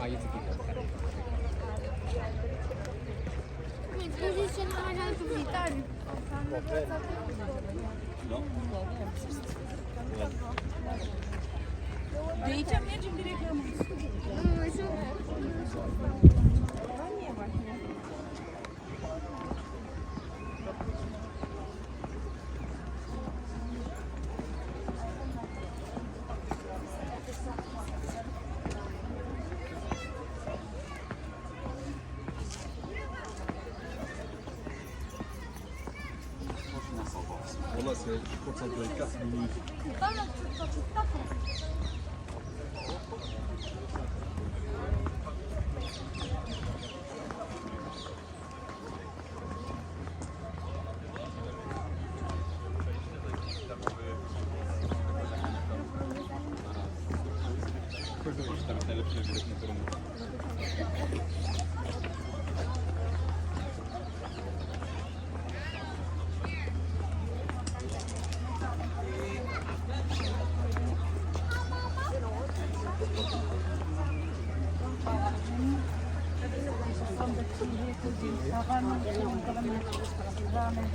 jest giga. Niektórzy się namawiają tu witali. No. Wyjdzie mnie, czy biegnie? Nie właśnie. Voilà, c'est, je crois que ça doit être 4 minutes.